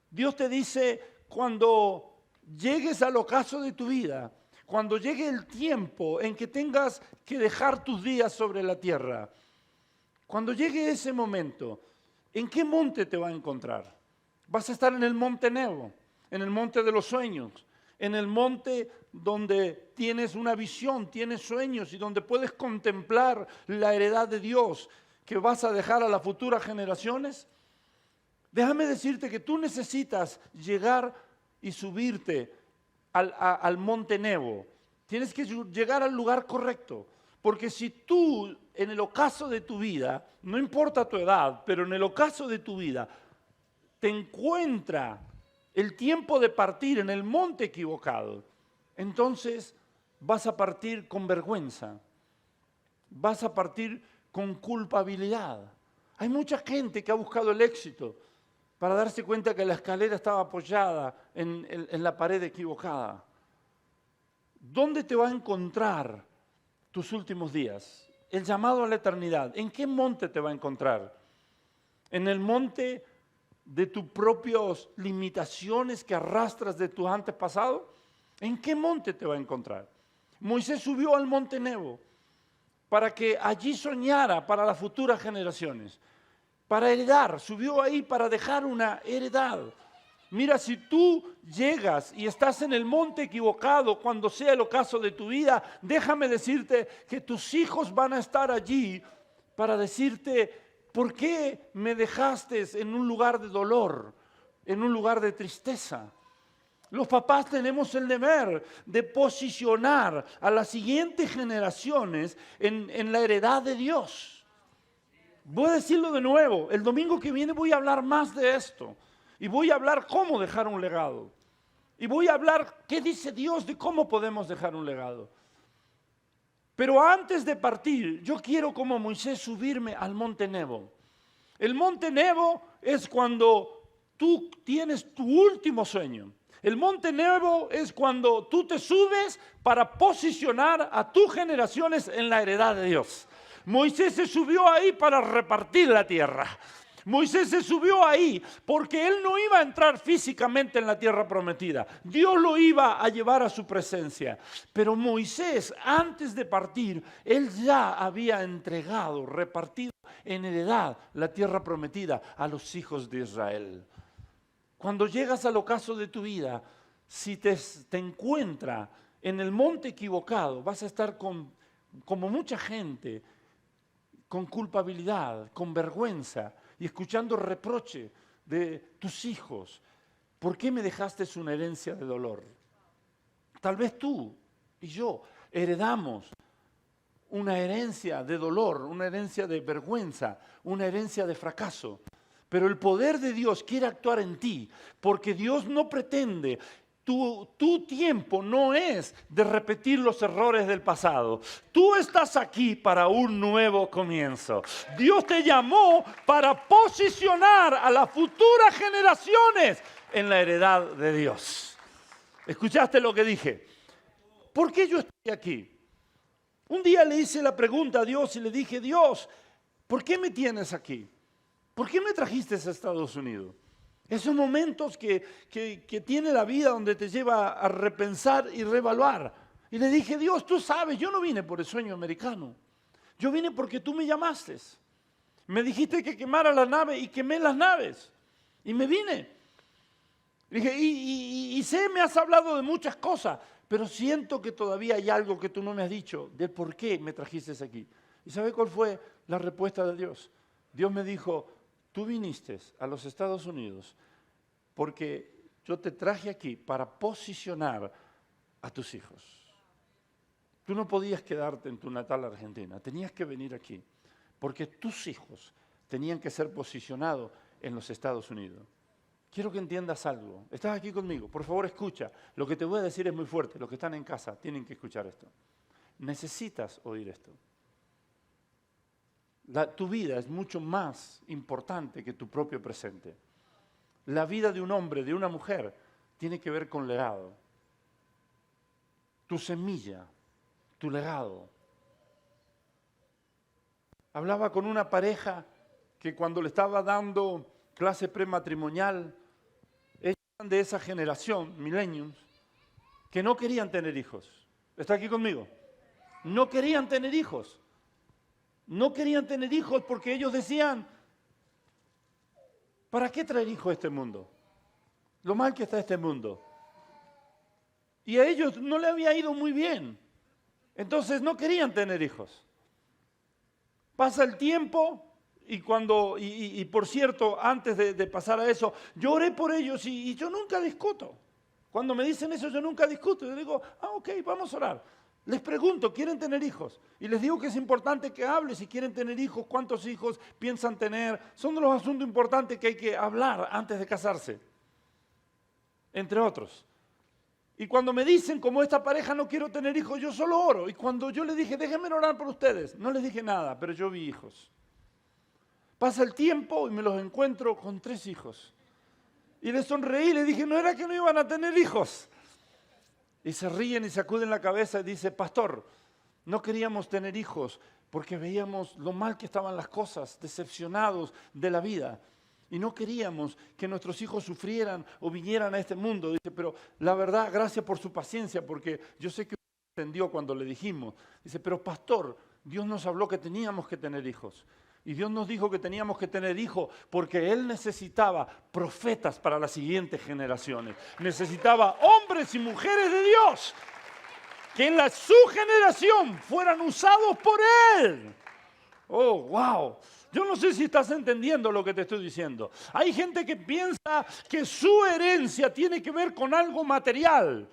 Dios te dice, cuando llegues al ocaso de tu vida, cuando llegue el tiempo en que tengas que dejar tus días sobre la tierra, cuando llegue ese momento, ¿en qué monte te va a encontrar? Vas a estar en el monte Nebo, en el monte de los sueños, en el monte donde tienes una visión, tienes sueños y donde puedes contemplar la heredad de Dios que vas a dejar a las futuras generaciones. Déjame decirte que tú necesitas llegar y subirte al monte Nebo. Tienes que llegar al lugar correcto. Porque si tú, en el ocaso de tu vida, no importa tu edad, pero en el ocaso de tu vida, te encuentra el tiempo de partir en el monte equivocado, entonces vas a partir con vergüenza, vas a partir con culpabilidad. Hay mucha gente que ha buscado el éxito para darse cuenta que la escalera estaba apoyada en la pared equivocada. ¿Dónde te va a encontrar tus últimos días? El llamado a la eternidad. ¿En qué monte te va a encontrar? ¿En el monte de tus propias limitaciones que arrastras de tus antepasados? ¿En qué monte te va a encontrar? Moisés subió al monte Nebo para que allí soñara para las futuras generaciones, para heredar, subió ahí para dejar una heredad. Mira, si tú llegas y estás en el monte equivocado cuando sea el ocaso de tu vida, déjame decirte que tus hijos van a estar allí para decirte, ¿Por qué me dejaste en un lugar de dolor, en un lugar de tristeza? Los papás tenemos el deber de posicionar a las siguientes generaciones en la heredad de Dios. Voy a decirlo de nuevo, el domingo que viene voy a hablar más de esto. Y voy a hablar cómo dejar un legado. Y voy a hablar qué dice Dios de cómo podemos dejar un legado. Pero antes de partir, yo quiero como Moisés subirme al Monte Nebo. El Monte Nebo es cuando tú tienes tu último sueño. El Monte Nebo es cuando tú te subes para posicionar a tus generaciones en la heredad de Dios. Moisés se subió ahí para repartir la tierra. Moisés se subió ahí porque él no iba a entrar físicamente en la tierra prometida. Dios lo iba a llevar a su presencia. Pero Moisés, antes de partir, él ya había entregado, repartido en heredad la tierra prometida a los hijos de Israel. Cuando llegas al ocaso de tu vida, si te encuentra en el monte equivocado, vas a estar como mucha gente, con culpabilidad, con vergüenza y escuchando reproche de tus hijos. ¿Por qué me dejaste una herencia de dolor? Tal vez tú y yo heredamos una herencia de dolor, una herencia de vergüenza, una herencia de fracaso. Pero el poder de Dios quiere actuar en ti, porque Dios no pretende, tu tiempo no es de repetir los errores del pasado. Tú estás aquí para un nuevo comienzo. Dios te llamó para posicionar a las futuras generaciones en la heredad de Dios. ¿Escuchaste lo que dije? ¿Por qué yo estoy aquí? Un día le hice la pregunta a Dios y le dije, Dios, ¿por qué me tienes aquí? ¿Por qué me trajiste a Estados Unidos? Esos momentos que tiene la vida donde te lleva a repensar y reevaluar. Y le dije, Dios, tú sabes, yo no vine por el sueño americano. Yo vine porque tú me llamaste. Me dijiste que quemara la nave y quemé las naves. Y me vine. Dije, y sé, me has hablado de muchas cosas, pero siento que todavía hay algo que tú no me has dicho de por qué me trajiste aquí. ¿Y sabe cuál fue la respuesta de Dios? Dios me dijo, tú viniste a los Estados Unidos porque yo te traje aquí para posicionar a tus hijos. Tú no podías quedarte en tu natal Argentina, tenías que venir aquí porque tus hijos tenían que ser posicionados en los Estados Unidos. Quiero que entiendas algo. Estás aquí conmigo, por favor escucha. Lo que te voy a decir es muy fuerte, los que están en casa tienen que escuchar esto. Necesitas oír esto. Tu vida es mucho más importante que tu propio presente. La vida de un hombre, de una mujer, tiene que ver con legado. Tu semilla, tu legado. Hablaba con una pareja que cuando le estaba dando clase prematrimonial, ellos eran de esa generación, millennials, que no querían tener hijos. ¿Está aquí conmigo? No querían tener hijos. No querían tener hijos porque ellos decían, ¿para qué traer hijos a este mundo? Lo mal que está este mundo. Y a ellos no le había ido muy bien. Entonces no querían tener hijos. Pasa el tiempo y por cierto, antes de pasar a eso, yo oré por ellos y yo nunca discuto. Cuando me dicen eso, yo nunca discuto. Yo digo, ok, vamos a orar. Les pregunto, ¿quieren tener hijos? Y les digo que es importante que hable si quieren tener hijos, cuántos hijos piensan tener. Son de los asuntos importantes que hay que hablar antes de casarse, entre otros. Y cuando me dicen, como esta pareja no quiero tener hijos, yo solo oro. Y cuando yo les dije, déjenme orar por ustedes, no les dije nada, pero yo vi hijos. Pasa el tiempo y me los encuentro con 3 hijos. Y les sonreí y les dije, no era que no iban a tener hijos. Y se ríen y sacuden la cabeza y dice, pastor, no queríamos tener hijos porque veíamos lo mal que estaban las cosas, decepcionados de la vida. Y no queríamos que nuestros hijos sufrieran o vinieran a este mundo. Dice, pero la verdad, gracias por su paciencia, porque yo sé que usted entendió cuando le dijimos. Dice, pero pastor, Dios nos habló que teníamos que tener hijos. Y Dios nos dijo que teníamos que tener hijos porque Él necesitaba profetas para las siguientes generaciones. Necesitaba hombres y mujeres de Dios que en su generación fueran usados por Él. Oh, wow. Yo no sé si estás entendiendo lo que te estoy diciendo. Hay gente que piensa que su herencia tiene que ver con algo material.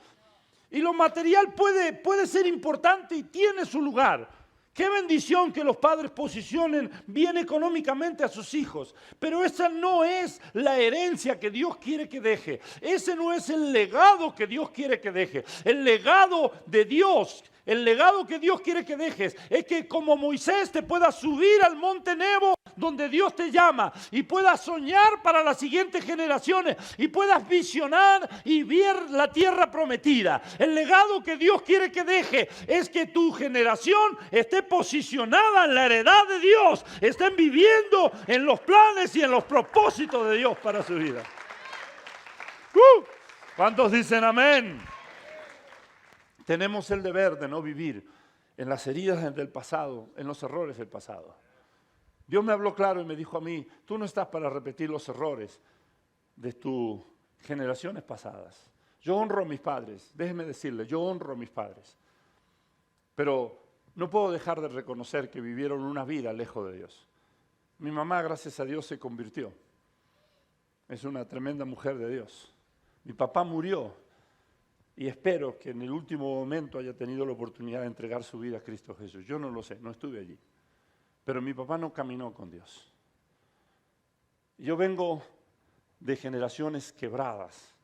Y lo material puede ser importante y tiene su lugar. Qué bendición que los padres posicionen bien económicamente a sus hijos. Pero esa no es la herencia que Dios quiere que deje. Ese no es el legado que Dios quiere que deje. El legado de Dios, el legado que Dios quiere que dejes, es que como Moisés te puedas subir al monte Nebo donde Dios te llama y puedas soñar para las siguientes generaciones y puedas visionar y ver la tierra prometida. El legado que Dios quiere que deje es que tu generación esté posicionada en la heredad de Dios, estén viviendo en los planes y en los propósitos de Dios para su vida. ¿Cuántos dicen amén? Tenemos el deber de no vivir en las heridas del pasado, en los errores del pasado. Dios me habló claro y me dijo a mí, tú no estás para repetir los errores de tus generaciones pasadas. Yo honro a mis padres, déjeme decirle, yo honro a mis padres. Pero no puedo dejar de reconocer que vivieron una vida lejos de Dios. Mi mamá, gracias a Dios, se convirtió. Es una tremenda mujer de Dios. Mi papá murió y espero que en el último momento haya tenido la oportunidad de entregar su vida a Cristo Jesús. Yo no lo sé, no estuve allí. Pero mi papá no caminó con Dios. Yo vengo de generaciones quebradas.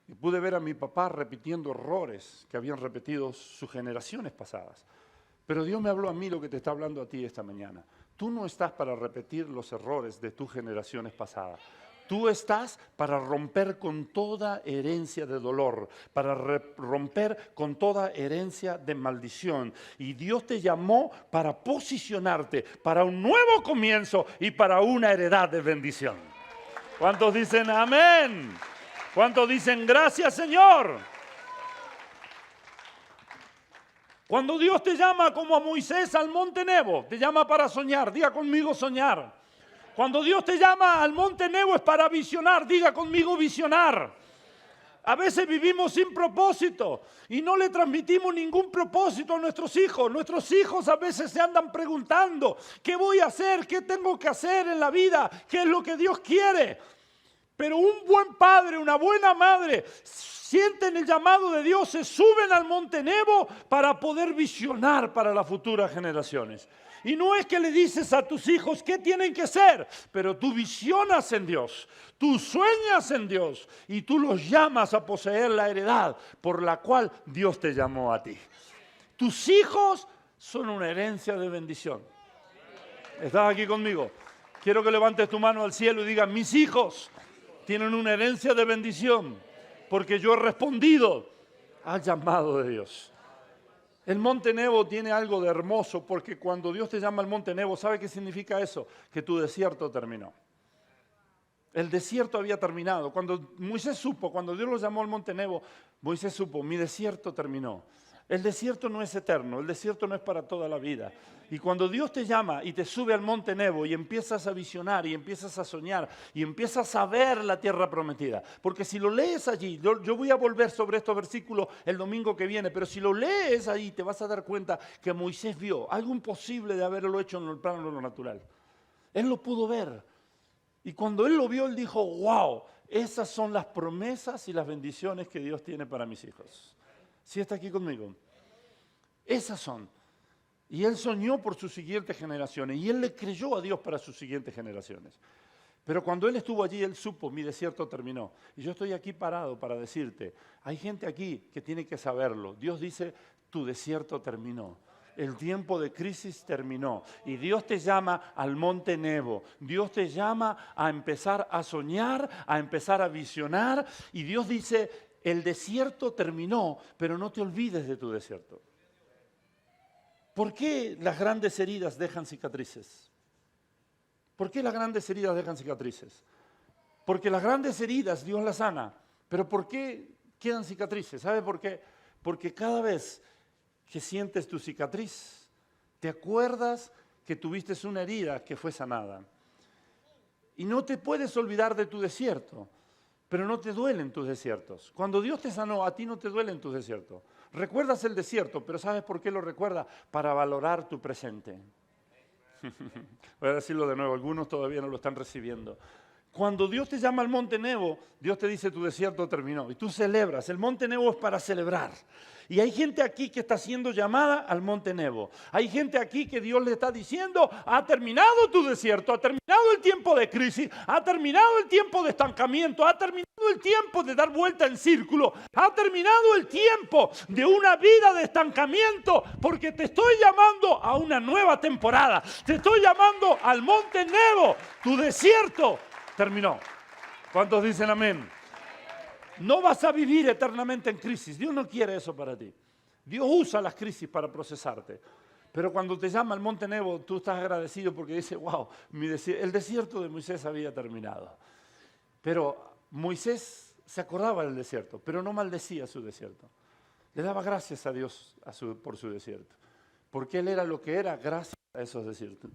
Y pude ver a mi papá repitiendo errores que habían repetido sus generaciones pasadas. Pero Dios me habló a mí lo que te está hablando a ti esta mañana. Tú no estás para repetir los errores de tus generaciones pasadas. Tú estás para romper con toda herencia de dolor, para romper con toda herencia de maldición. Y Dios te llamó para posicionarte, para un nuevo comienzo y para una heredad de bendición. ¿Cuántos dicen amén? ¿Cuántos dicen gracias, Señor? Cuando Dios te llama como a Moisés al monte Nebo, te llama para soñar. Diga conmigo soñar. Cuando Dios te llama al monte Nebo es para visionar. Diga conmigo visionar. A veces vivimos sin propósito y no le transmitimos ningún propósito a nuestros hijos. Nuestros hijos a veces se andan preguntando, ¿qué voy a hacer? ¿Qué tengo que hacer en la vida? ¿Qué es lo que Dios quiere? Pero un buen padre, una buena madre, sienten el llamado de Dios, se suben al monte Nebo para poder visionar para las futuras generaciones. Y no es que le dices a tus hijos qué tienen que ser, pero tú visionas en Dios, tú sueñas en Dios y tú los llamas a poseer la heredad por la cual Dios te llamó a ti. Tus hijos son una herencia de bendición. ¿Estás aquí conmigo? Quiero que levantes tu mano al cielo y digas, mis hijos tienen una herencia de bendición porque yo he respondido al llamado de Dios. El monte Nebo tiene algo de hermoso porque cuando Dios te llama al monte Nebo, ¿sabe qué significa eso? Que tu desierto terminó. El desierto había terminado. Cuando Moisés supo, cuando Dios lo llamó al monte Nebo, Moisés supo, mi desierto terminó. El desierto no es eterno, el desierto no es para toda la vida. Y cuando Dios te llama y te sube al monte Nebo y empiezas a visionar y empiezas a soñar y empiezas a ver la tierra prometida, porque si lo lees allí, yo voy a volver sobre estos versículos el domingo que viene, pero si lo lees ahí te vas a dar cuenta que Moisés vio algo imposible de haberlo hecho en el plano de lo natural. Él lo pudo ver. Y cuando él lo vio, él dijo, wow, esas son las promesas y las bendiciones que Dios tiene para mis hijos. ¿Sí está aquí conmigo? Esas son. Y él soñó por sus siguientes generaciones. Y él le creyó a Dios para sus siguientes generaciones. Pero cuando él estuvo allí, él supo, mi desierto terminó. Y yo estoy aquí parado para decirte, hay gente aquí que tiene que saberlo. Dios dice, tu desierto terminó. El tiempo de crisis terminó. Y Dios te llama al monte Nebo. Dios te llama a empezar a soñar, a empezar a visionar. Y Dios dice, el desierto terminó, pero no te olvides de tu desierto. ¿Por qué las grandes heridas dejan cicatrices? ¿Por qué las grandes heridas dejan cicatrices? Porque las grandes heridas Dios las sana. ¿Pero por qué quedan cicatrices? ¿Sabe por qué? Porque cada vez que sientes tu cicatriz, te acuerdas que tuviste una herida que fue sanada. Y no te puedes olvidar de tu desierto, pero no te duelen tus desiertos. Cuando Dios te sanó, a ti no te duelen tus desiertos. Recuerdas el desierto, pero ¿sabes por qué lo recuerdas? Para valorar tu presente. Voy a decirlo de nuevo, algunos todavía no lo están recibiendo. Cuando Dios te llama al Monte Nebo, Dios te dice tu desierto terminó y tú celebras. El Monte Nebo es para celebrar. Y hay gente aquí que está siendo llamada al Monte Nebo. Hay gente aquí que Dios le está diciendo, ha terminado tu desierto, ha terminado el tiempo de crisis, ha terminado el tiempo de estancamiento, ha terminado el tiempo de dar vuelta en círculo, ha terminado el tiempo de una vida de estancamiento, porque te estoy llamando a una nueva temporada. Te estoy llamando al Monte Nebo. Tu desierto terminó. ¿Cuántos dicen amén? No vas a vivir eternamente en crisis. Dios no quiere eso para ti. Dios usa las crisis para procesarte. Pero cuando te llama al Monte Nebo, tú estás agradecido porque dices, wow, el desierto de Moisés había terminado. Pero Moisés se acordaba del desierto, pero no maldecía su desierto. Le daba gracias a Dios por su desierto. Porque él era lo que era gracias a esos desiertos.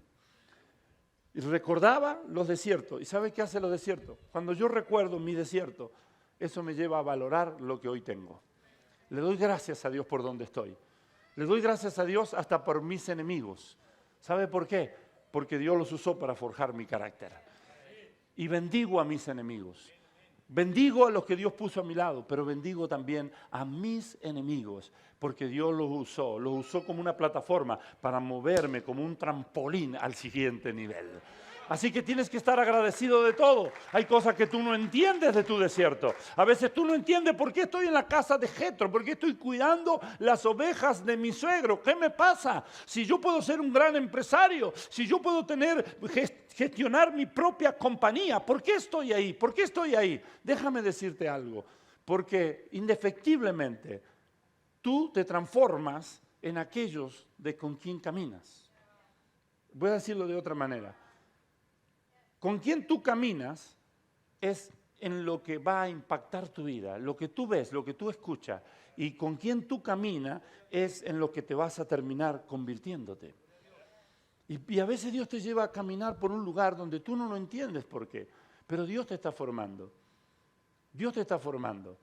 Y recordaba los desiertos. ¿Y sabe qué hace los desiertos? Cuando yo recuerdo mi desierto, eso me lleva a valorar lo que hoy tengo. Le doy gracias a Dios por donde estoy. Le doy gracias a Dios hasta por mis enemigos. ¿Sabe por qué? Porque Dios los usó para forjar mi carácter. Y bendigo a mis enemigos. Bendigo a los que Dios puso a mi lado, pero bendigo también a mis enemigos, porque Dios los usó como una plataforma para moverme como un trampolín al siguiente nivel. Así que tienes que estar agradecido de todo. Hay cosas que tú no entiendes de tu desierto. A veces tú no entiendes por qué estoy en la casa de Jetro, por qué estoy cuidando las ovejas de mi suegro. ¿Qué me pasa? Si yo puedo ser un gran empresario, si yo puedo gestionar mi propia compañía, ¿por qué estoy ahí? ¿Por qué estoy ahí? Déjame decirte algo, porque indefectiblemente tú te transformas en aquellos de con quien caminas. Voy a decirlo de otra manera. Con quien tú caminas es en lo que va a impactar tu vida, lo que tú ves, lo que tú escuchas. Y con quien tú caminas es en lo que te vas a terminar convirtiéndote. Y a veces Dios te lleva a caminar por un lugar donde tú no lo entiendes por qué. Pero Dios te está formando. Dios te está formando.